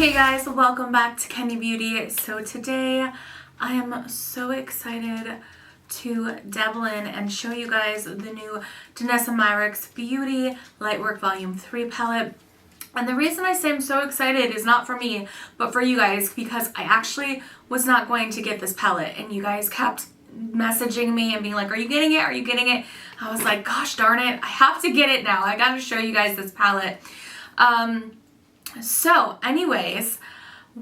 Hey guys, welcome back to Kendi Beauty. So today I am so excited to dabble in and show you guys the new Danessa Myricks Beauty Lightwork Volume 3 palette. And the reason I say I'm so excited is not for me, but for you guys, because I actually was not going to get this palette and you guys kept messaging me and being like, are you getting it? Are you getting it? I was like, gosh darn it, I have to get it now. I gotta show you guys this palette. So anyways,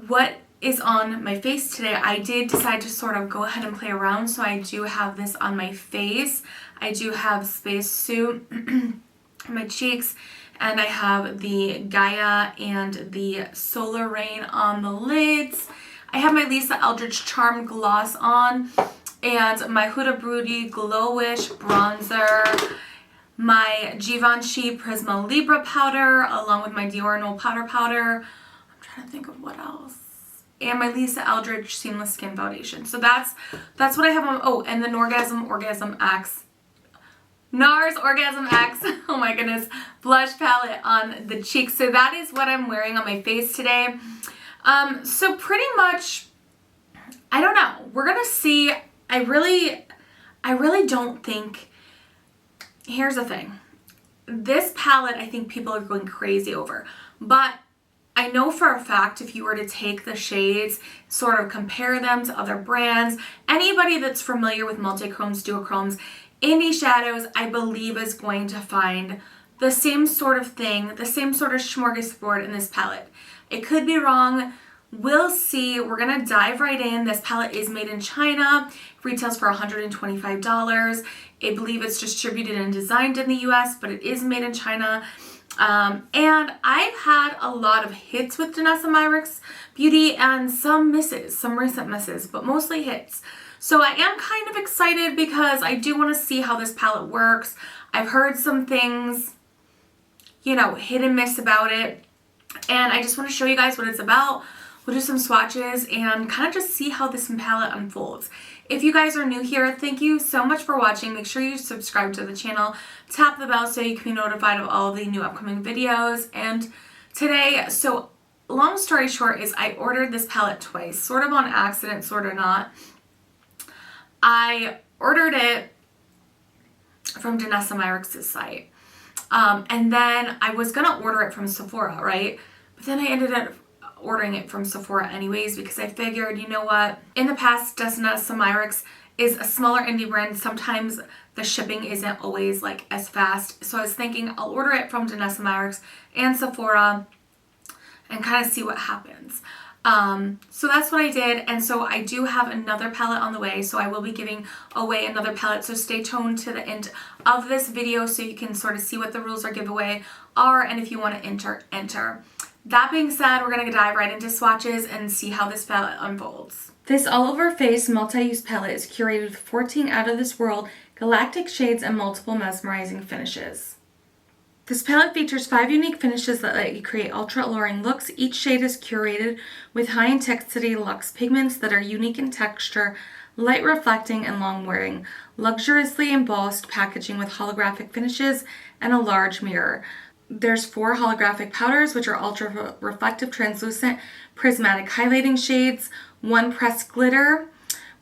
what is on my face today? I did decide to sort of go ahead and play around. So I do have this on my face. I do have Space Suit on my cheeks. And I have the Gaia and the Solar Rain on the lids. I have my Lisa Eldridge Charm gloss on. And my Huda Beauty Glowish bronzer. My Givenchy Prisma Libra powder, along with my Dior No powder. I'm trying to think of what else. And my Lisa Eldridge Seamless Skin Foundation. So that's what I have on. Oh, and the Orgasm X. NARS Orgasm X. Oh my goodness. Blush palette on the cheeks. So that is what I'm wearing on my face today. So pretty much, I don't know. We're gonna see. I really don't think. Here's the thing. This palette, I think people are going crazy over. But I know for a fact if you were to take the shades, sort of compare them to other brands, anybody that's familiar with multi-chromes, duochromes, indie shadows, I believe is going to find the same sort of thing, the same sort of smorgasbord in this palette. It could be wrong. We'll see. We're going to dive right in. This palette is made in China. Retails for $125. I believe it's distributed and designed in the US, but it is made in China. And I've had a lot of hits with Danessa Myricks Beauty and some misses, some recent misses, but mostly hits. So I am kind of excited because I do want to see how this palette works. I've heard some things, you know, hit and miss about it. And I just want to show you guys what it's about. We'll do some swatches and kind of just see how this palette unfolds. If you guys are new here, thank you so much for watching. Make sure you subscribe to the channel, tap the bell so you can be notified of all of the new upcoming videos. And today, so long story short is I ordered this palette twice, sort of on accident, sort of not. I ordered it from Danessa Myricks' site. And then I was going to order it from Sephora, right? But then I ended up ordering it from Sephora anyways because I figured, you know what, in the past Danessa Myricks is a smaller indie brand. Sometimes the shipping isn't always like as fast, so I was thinking I'll order it from Danessa Myricks and Sephora and kind of see what happens. So that's what I did, and so I do have another palette on the way, so I will be giving away another palette, so stay tuned to the end of this video so you can sort of see what the rules of giveaway are, and if you want to enter. That being said, we're going to dive right into swatches and see how this palette unfolds. This all-over-face multi-use palette is curated with 14 out-of-this-world galactic shades and multiple mesmerizing finishes. This palette features 5 unique finishes that let you create ultra-alluring looks. Each shade is curated with high-intensity luxe pigments that are unique in texture, light reflecting, and long-wearing. Luxuriously embossed packaging with holographic finishes and a large mirror. There's 4 holographic powders, which are ultra reflective, translucent, prismatic highlighting shades, 1 pressed glitter,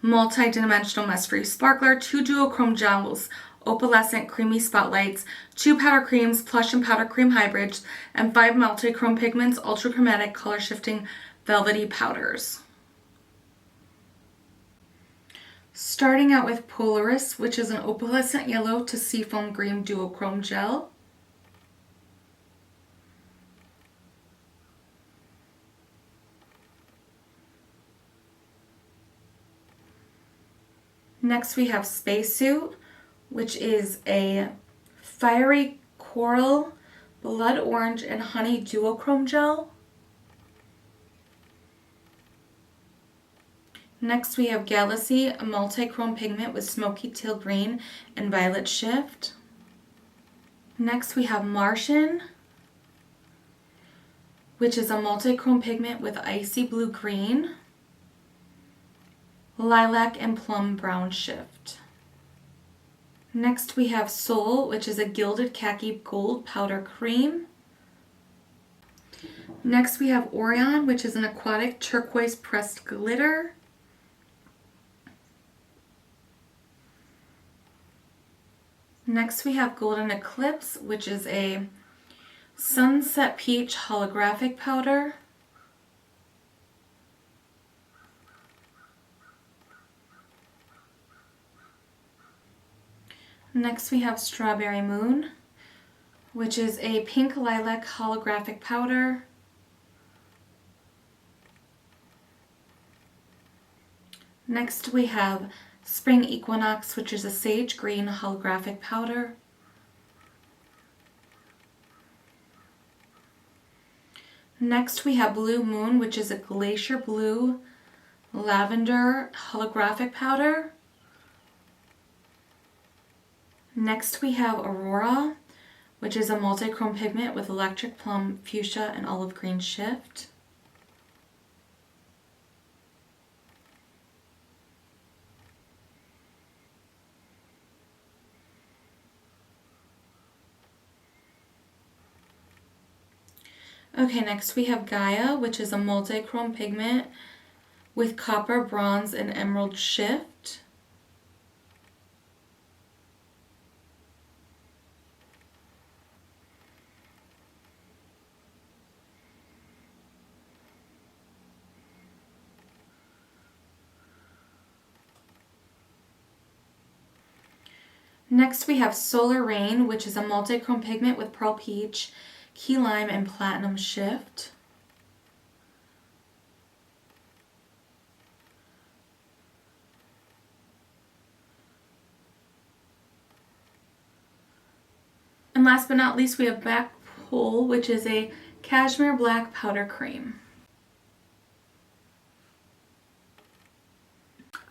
multi-dimensional mess-free sparkler, 2 duochrome gels, opalescent creamy spotlights, 2 powder creams, plush and powder cream hybrids, and 5 multi-chrome pigments, ultra-chromatic, color-shifting, velvety powders. Starting out with Polaris, which is an opalescent yellow to seafoam green duochrome gel. Next we have Spacesuit, which is a fiery coral, blood orange, and honey duochrome gel. Next we have Galaxy, a multi-chrome pigment with smoky teal green and violet shift. Next we have Martian, which is a multi-chrome pigment with icy blue green, lilac, and plum brown shift. Next we have Soul, which is a gilded khaki gold powder cream. Next we have Orion, which is an aquatic turquoise pressed glitter. Next we have Golden Eclipse, which is a sunset peach holographic powder. Next we have Strawberry Moon, which is a pink lilac holographic powder. Next we have Spring Equinox, which is a sage green holographic powder. Next we have Blue Moon, which is a glacier blue lavender holographic powder. Next we have Aurora, which is a multi-chrome pigment with electric plum, fuchsia, and olive green shift. Okay, next we have Gaia, which is a multi-chrome pigment with copper, bronze, and emerald shift. Next we have Solar Rain, which is a multi-chrome pigment with pearl peach, key lime, and platinum shift. And last but not least, we have Black Hole, which is a cashmere black powder cream.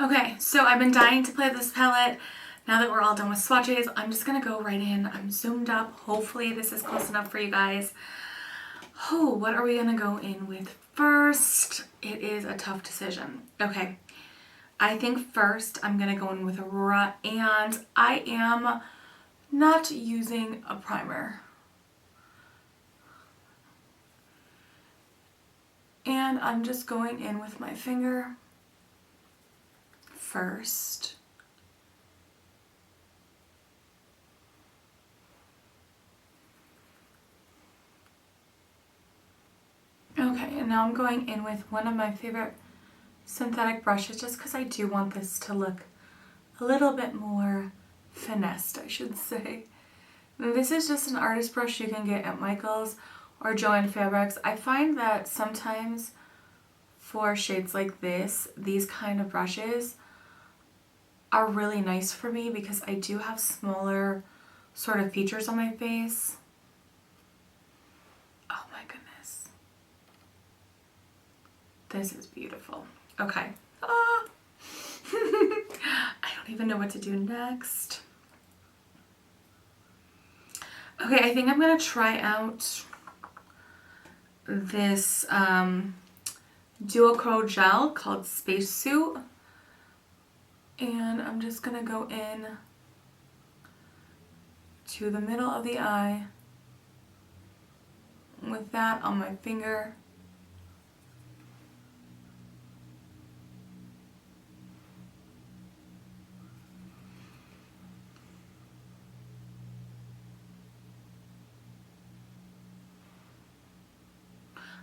Okay, so I've been dying to play this palette. Now that we're all done with swatches, I'm just going to go right in. I'm zoomed up. Hopefully this is close enough for you guys. Oh, what are we going to go in with first? It is a tough decision. Okay, I think first I'm going to go in with Aurora, and I am not using a primer. And I'm just going in with my finger first. Okay, and now I'm going in with one of my favorite synthetic brushes just because I do want this to look a little bit more finessed, I should say. And this is just an artist brush you can get at Michael's or Joann Fabrics. I find that sometimes for shades like this, these kind of brushes are really nice for me because I do have smaller sort of features on my face. Oh my goodness. This is beautiful. Okay. Ah. I don't even know what to do next. Okay, I think I'm going to try out this duochrome gel called Spacesuit. And I'm just going to go in to the middle of the eye with that on my finger.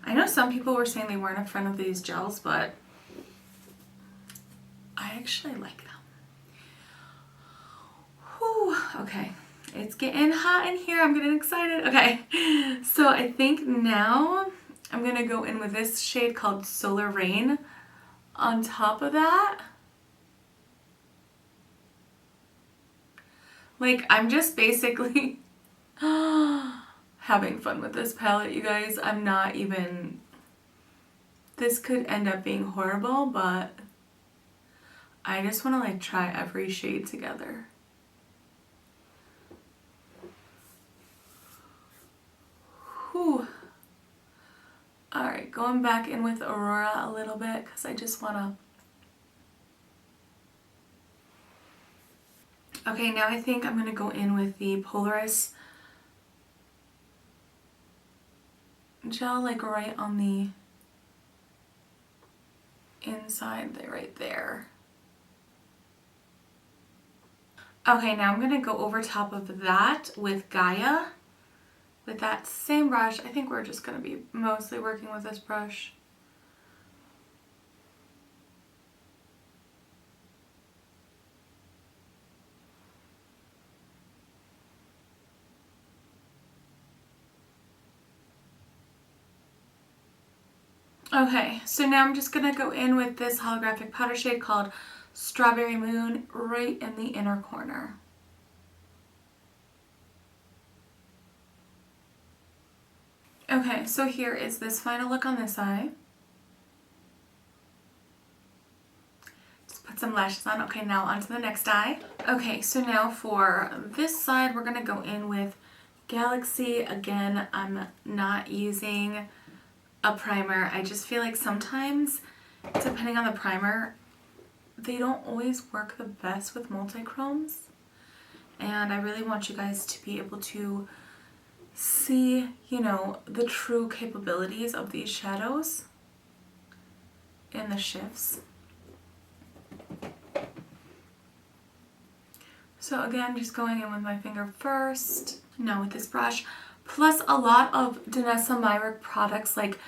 I know some people were saying they weren't a fan of these gels, but I actually like them. Whew, okay, it's getting hot in here. I'm getting excited. Okay, so I think now I'm going to go in with this shade called Solar Rain on top of that. Like, I'm just basically having fun with this palette, you guys. I'm not even... This could end up being horrible, but I just want to like try every shade together. Whew. Alright, going back in with Aurora a little bit because I just want to... Okay, now I think I'm going to go in with the Polaris gel like right on the inside there, right there. Okay, now I'm gonna go over top of that with Gaia with that same brush. I think we're just gonna be mostly working with this brush. Okay, so now I'm just gonna go in with this holographic powder shade called Strawberry Moon right in the inner corner. Okay, so here is this final look on this eye. Just put some lashes on. Okay, now onto the next eye. Okay, so now for this side, we're gonna go in with Galaxy. Again, I'm not using a primer. I just feel like sometimes, depending on the primer, they don't always work the best with multi-chromes. And I really want you guys to be able to see, you know, the true capabilities of these shadows in the shifts. So again, just going in with my finger first, now with this brush, plus a lot of Danessa Myricks products. Like,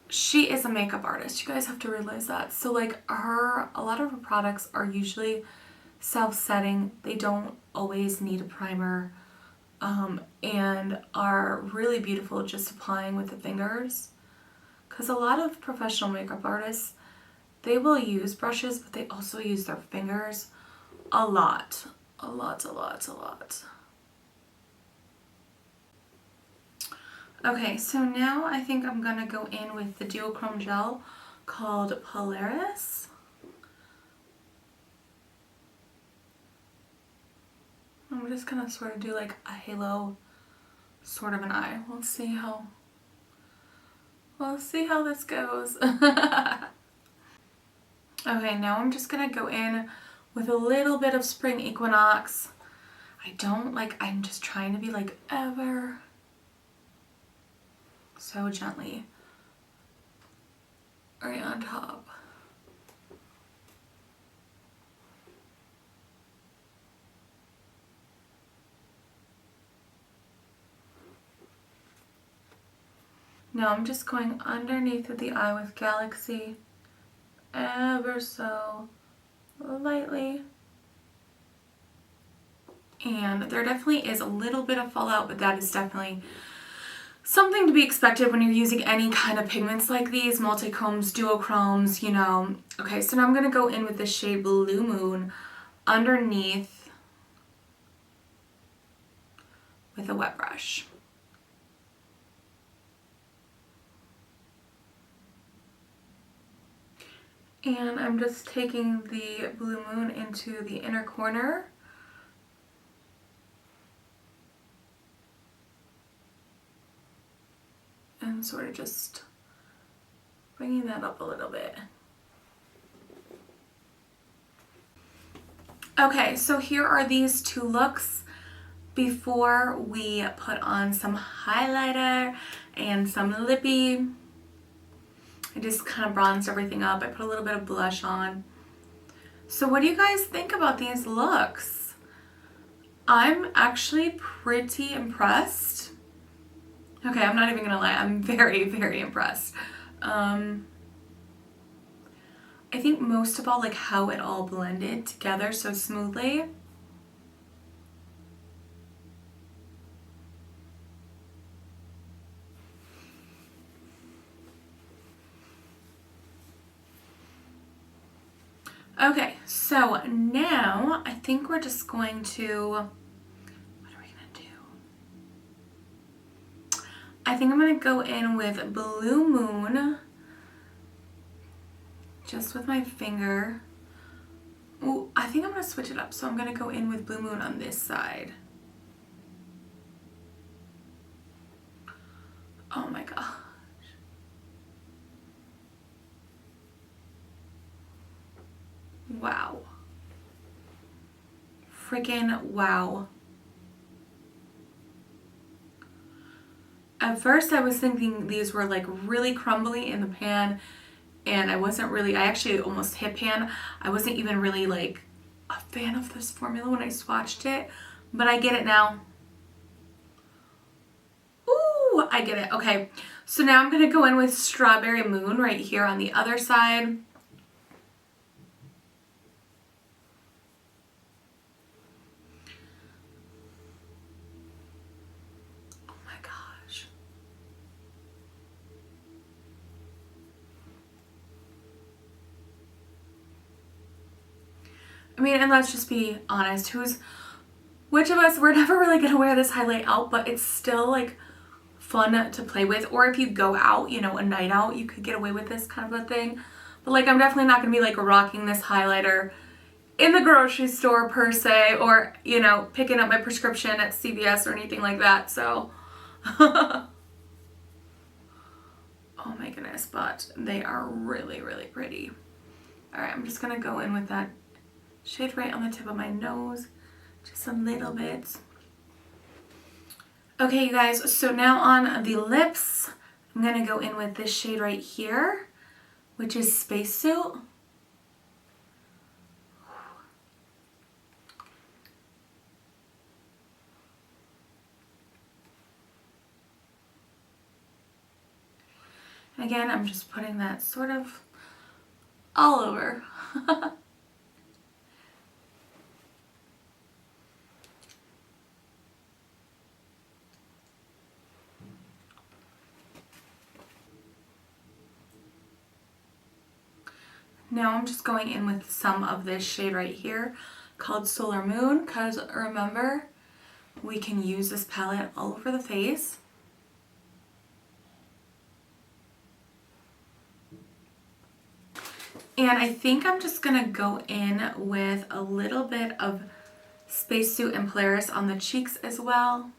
she is a makeup artist. You guys have to realize that. So like a lot of her products are usually self-setting. They don't always need a primer, and are really beautiful just applying with the fingers. Because a lot of professional makeup artists, they will use brushes, but they also use their fingers a lot. A lot. Okay, so now I think I'm gonna go in with the duochrome gel called Polaris. I'm just gonna sort of do like a halo sort of an eye. We'll see how this goes. Okay, now I'm just gonna go in with a little bit of Spring Equinox. I'm just trying to be like ever so gently right on top. Now I'm just going underneath of the eye with Galaxy ever so lightly. And there definitely is a little bit of fallout, but that is definitely something to be expected when you're using any kind of pigments like these, multi-chromes, duochromes, you know. Okay, so now I'm gonna go in with the shade Blue Moon underneath with a wet brush. And I'm just taking the Blue Moon into the inner corner. And sort of just bringing that up a little bit. Okay, so here are these two looks before we put on some highlighter and some lippy. I just kind of bronzed everything up. I put a little bit of blush on. So what do you guys think about these looks? I'm actually pretty impressed. Okay, I'm not even gonna lie, I'm very, very impressed. I think most of all, like how it all blended together so smoothly. Okay, so now I think we're just going to, what are we gonna do? I think I'm gonna go in with Blue Moon, just with my finger. Ooh, I think I'm gonna switch it up. So I'm gonna go in with Blue Moon on this side. Oh my gosh. Wow. Freaking wow. At first I was thinking these were like really crumbly in the pan, and I actually almost hit pan. I wasn't even really like a fan of this formula when I swatched it, but I get it now. Ooh, I get it. Okay, so now I'm gonna go in with Strawberry Moon right here on the other side. I mean, and let's just be honest, which of us, we're never really gonna wear this highlight out, but it's still like fun to play with. Or if you go out, you know, a night out, you could get away with this kind of a thing. But like, I'm definitely not gonna be like rocking this highlighter in the grocery store per se, or, you know, picking up my prescription at CVS or anything like that, so. Oh my goodness, but they are really, really pretty. All right, I'm just gonna go in with that shade right on the tip of my nose, just a little bit. Okay, you guys, so now on the lips, I'm gonna go in with this shade right here, which is Spacesuit. Again, I'm just putting that sort of all over. Now I'm just going in with some of this shade right here called Solar Moon, because remember, we can use this palette all over the face. And I think I'm just gonna go in with a little bit of Spacesuit and Polaris on the cheeks as well.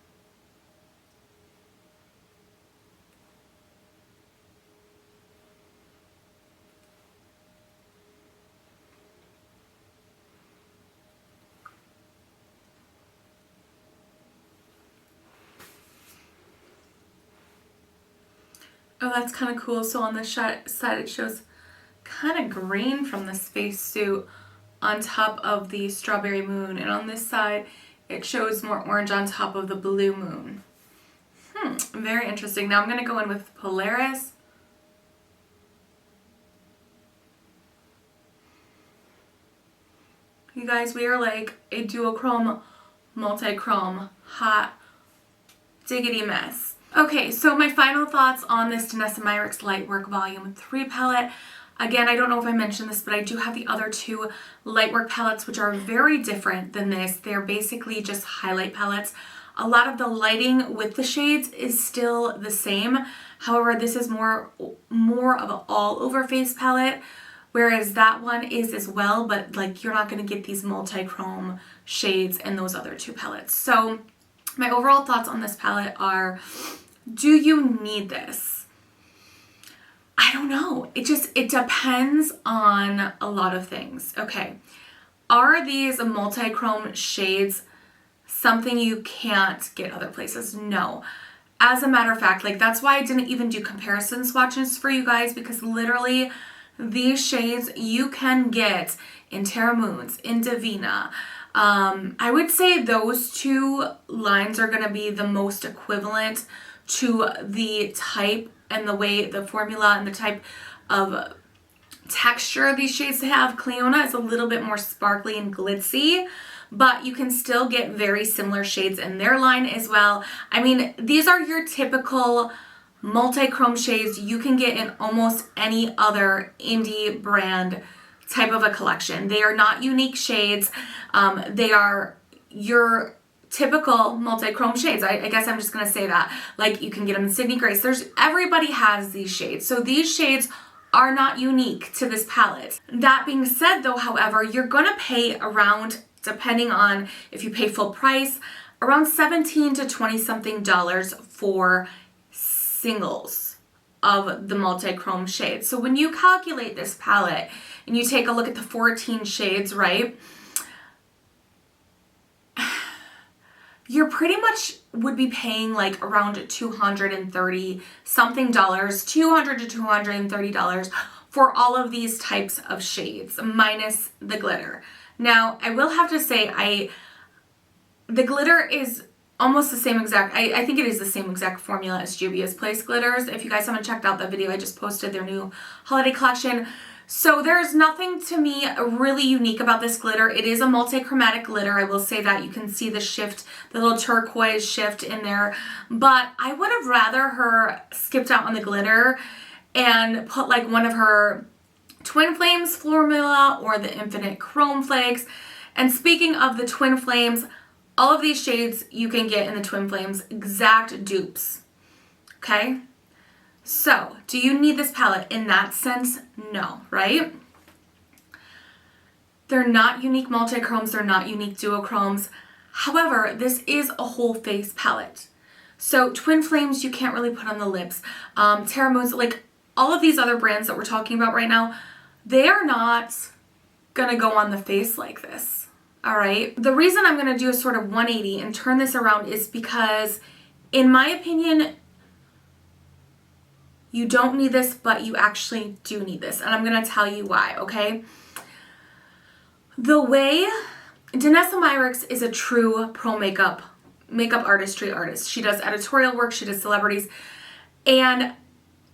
Oh, that's kind of cool. So on the side it shows kind of green from the Spacesuit on top of the Strawberry Moon, and on this side it shows more orange on top of the Blue Moon. Very interesting. Now I'm going to go in with Polaris. You guys, we are like a duochrome, multi-chrome, hot diggity mess. Okay, so my final thoughts on this Danessa Myricks Lightwork Volume 3 palette. Again, I don't know if I mentioned this, but I do have the other two Lightwork palettes, which are very different than this. They're basically just highlight palettes. A lot of the lighting with the shades is still the same. However, this is more of an all-over face palette, whereas that one is as well, but like you're not going to get these multi-chrome shades in those other two palettes. So my overall thoughts on this palette are, do you need this? I don't know. It depends on a lot of things. Okay. Are these multi-chrome shades something you can't get other places? No. As a matter of fact, like that's why I didn't even do comparison swatches for you guys, because literally these shades you can get in Terra Moons, in Divina. I would say those two lines are going to be the most equivalent to the type and the way the formula and the type of texture these shades have. Cleona is a little bit more sparkly and glitzy, but you can still get very similar shades in their line as well. I mean, these are your typical multi-chrome shades you can get in almost any other indie brand type of a collection. They are not unique shades. They are your typical multi-chrome shades. I guess I'm just gonna say that. Like you can get them in Sydney Grace. Everybody has these shades. So these shades are not unique to this palette. That being said though, however, you're gonna pay around, depending on if you pay full price, around $17 to $20 something for singles of the multi-chrome shades. So when you calculate this palette and you take a look at the 14 shades, right? you're pretty much would be paying like around $230 something, $200 to $230 for all of these types of shades, minus the glitter. Now, I will have to say, the glitter is almost the same exact, I think it is the same exact formula as Juvias Place glitters. If you guys haven't checked out that video, I just posted their new holiday collection. So there's nothing to me really unique about this glitter. It is a multi-chromatic glitter. I will say that. You can see the shift, the little turquoise shift in there. But I would have rather her skipped out on the glitter and put like one of her Twin Flames formula or the Infinite Chrome Flakes. And speaking of the Twin Flames, all of these shades you can get in the Twin Flames exact dupes. Okay? So, do you need this palette? In that sense, no, right? They're not unique multi-chromes, they're not unique duochromes. However, this is a whole face palette. So, Twin Flames you can't really put on the lips. Terra Moons, like all of these other brands that we're talking about right now, they are not gonna go on the face like this, all right? The reason I'm gonna do a sort of 180 and turn this around is because, in my opinion, you don't need this, but you actually do need this. And I'm going to tell you why, okay? The way Danessa Myricks is a true pro makeup artistry artist. She does editorial work, she does celebrities, and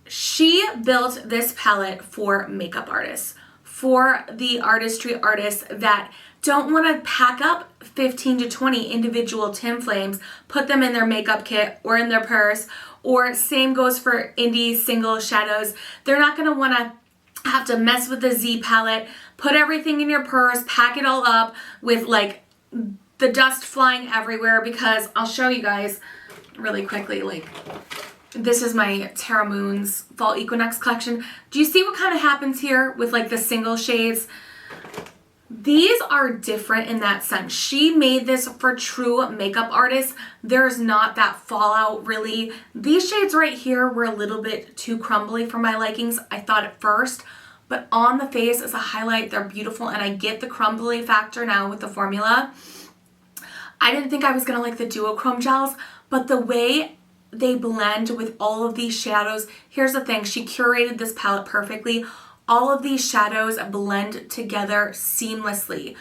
she built this palette for makeup artists, for the artistry artists that don't want to pack up 15 to 20 individual Twin Flames, put them in their makeup kit or in their purse, or same goes for indie single shadows. They're not going to want to have to mess with the Z palette, put everything in your purse, pack it all up with like the dust flying everywhere, because I'll show you guys really quickly, like this is my Terra Moons Fall Equinox collection. Do you see what kind of happens here with like the single shades? These are different in that sense. She made this for true makeup artists. There's not that fallout really. These shades right here were a little bit too crumbly for my likings, I thought at first, but on the face as a highlight, they're beautiful, and I get the crumbly factor now with the formula. I didn't think I was gonna like the duochrome gels, but the way they blend with all of these shadows, here's the thing, she curated this palette perfectly. All of these shadows blend together seamlessly.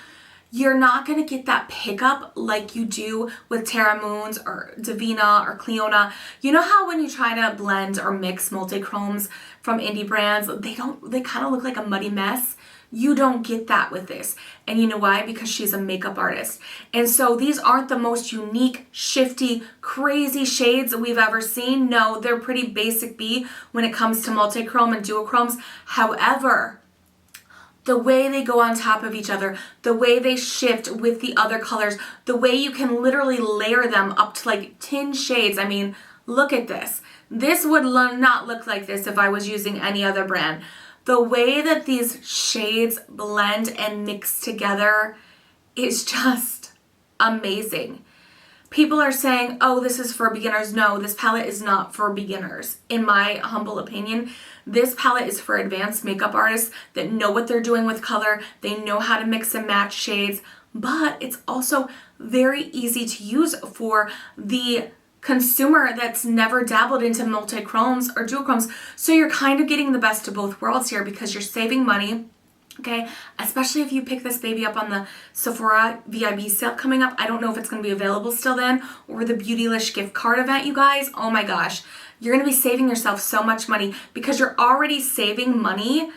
You're not going to get that pickup like you do with Terra Moons or Divina or Cleona. You know how when you try to blend or mix multi-chromes from indie brands, they kind of look like a muddy mess? You don't get that with this. And you know why? Because she's a makeup artist. And so these aren't the most unique, shifty, crazy shades we've ever seen. No, they're pretty basic B when it comes to multi-chrome and duochromes. However, the way they go on top of each other, the way they shift with the other colors, the way you can literally layer them up to like 10 shades. I mean, look at this. This would not look like this if I was using any other brand. The way that these shades blend and mix together is just amazing. People are saying, oh, this is for beginners. No, this palette is not for beginners. In my humble opinion, this palette is for advanced makeup artists that know what they're doing with color. They know how to mix and match shades, but it's also very easy to use for the consumer that's never dabbled into multi-chromes or duochromes. So you're kind of getting the best of both worlds here, because you're saving money, okay? Especially if you pick this baby up on the Sephora VIB sale coming up. I don't know if it's going to be available still then, or the Beautylish gift card event, you guys. Oh my gosh. You're going to be saving yourself so much money, because you're already saving money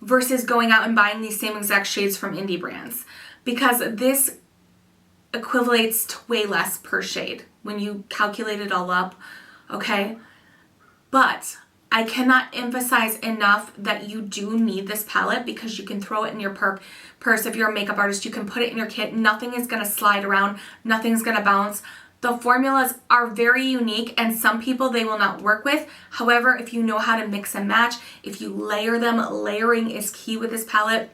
versus going out and buying these same exact shades from indie brands, because this equivalates to way less per shade when you calculate it all up, okay? But I cannot emphasize enough that you do need this palette, because you can throw it in your purse. If you're a makeup artist, you can put it in your kit. Nothing is going to slide around. Nothing's going to bounce. The formulas are very unique, and some people they will not work with. However, if you know how to mix and match, if you layer them, layering is key with this palette.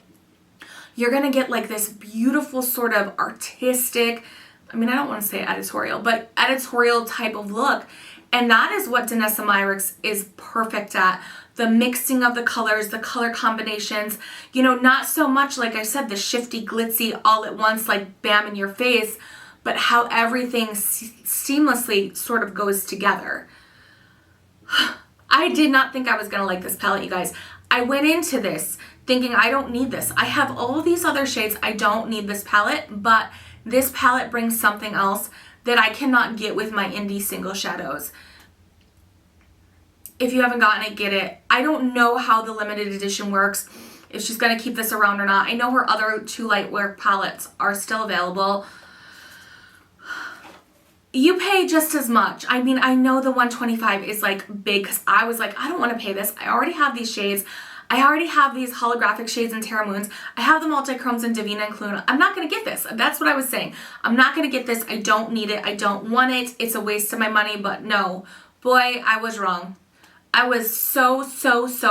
You're going to get like this beautiful sort of artistic, I mean, I don't want to say editorial, but editorial type of look. And that is what Danessa Myricks is perfect at. The mixing of the colors, the color combinations, you know, not so much, like I said, the shifty, glitzy, all at once, like bam in your face, but how everything seamlessly sort of goes together. I did not think I was gonna like this palette, you guys. I went into this thinking I don't need this. I have all these other shades. I don't need this palette, but this palette brings something else that I cannot get with my indie single shadows. If you haven't gotten it, get it. I don't know how the limited edition works, if she's gonna keep this around or not. I know her other 2 Lightwork palettes are still available. You pay just as much. I mean, I know the 125 is like big because I was like, I don't want to pay this. I already have these shades. I already have these holographic shades in Terra Moons. I have the multi-chromes in Divina and Cluna. I'm not going to get this. That's what I was saying. I'm not going to get this. I don't need it. I don't want it. It's a waste of my money, but no. Boy, I was wrong. I was so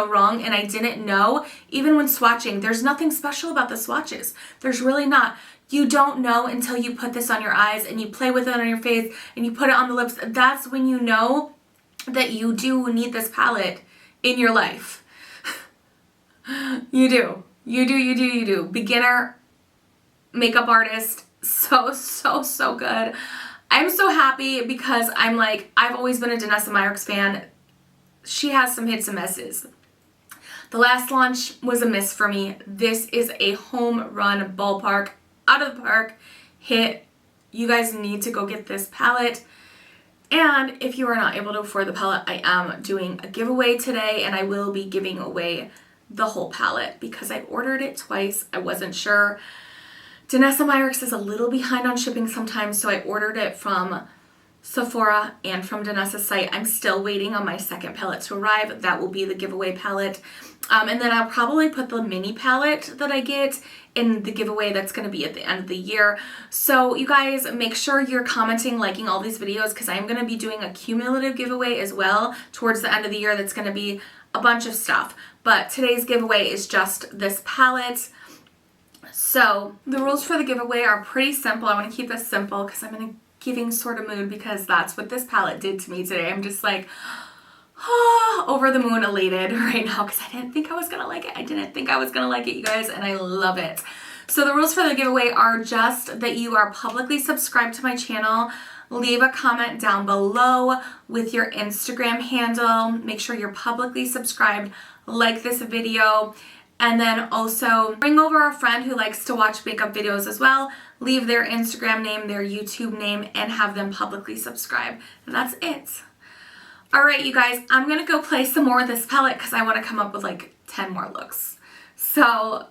wrong, and I didn't know. Even when swatching, there's nothing special about the swatches. There's really not. You don't know until you put this on your eyes and you play with it on your face and you put it on the lips. That's when you know that you do need this palette in your life. You do. You do. Beginner makeup artist. So good. I'm so happy because I'm like, I've always been a Danessa Myricks fan. She has some hits and misses. The last launch was a miss for me. This is a home run ballpark, out of the park hit. You guys need to go get this palette. And if you are not able to afford the palette, I am doing a giveaway today, and I will be giving away the whole palette because I ordered it twice. I wasn't sure. Danessa Myricks is a little behind on shipping sometimes, so I ordered it from Sephora and from Danessa's site. I'm still waiting on my second palette to arrive. That will be the giveaway palette. And then I'll probably put the mini palette that I get in the giveaway that's going to be at the end of the year. So you guys, make sure you're commenting, liking all these videos, because I'm going to be doing a cumulative giveaway as well towards the end of the year. That's going to be a bunch of stuff. But today's giveaway is just this palette. So the rules for the giveaway are pretty simple. I want to keep this simple because I'm in a giving sort of mood because that's what this palette did to me today. I'm just like, over the moon elated right now because I didn't think I was gonna like it. I didn't think I was gonna like it, you guys, and I love it. So the rules for the giveaway are just that you are publicly subscribed to my channel. Leave a comment down below with your Instagram handle. Make sure you're publicly subscribed, like this video, and then also bring over a friend who likes to watch makeup videos as well. Leave their Instagram name, their YouTube name, and have them publicly subscribe. And that's it. Alright, you guys, I'm going to go play some more with this palette because I want to come up with like 10 more looks. So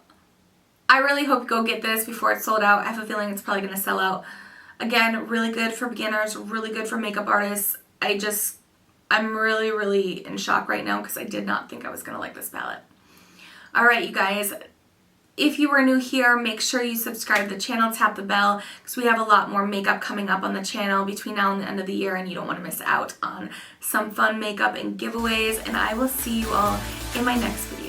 I really hope you go get this before it's sold out. I have a feeling it's probably going to sell out. Again, really good for beginners, really good for makeup artists. I'm really in shock right now because I did not think I was going to like this palette. Alright, you guys, if you are new here, make sure you subscribe to the channel, tap the bell, because we have a lot more makeup coming up on the channel between now and the end of the year, and you don't want to miss out on some fun makeup and giveaways, and I will see you all in my next video.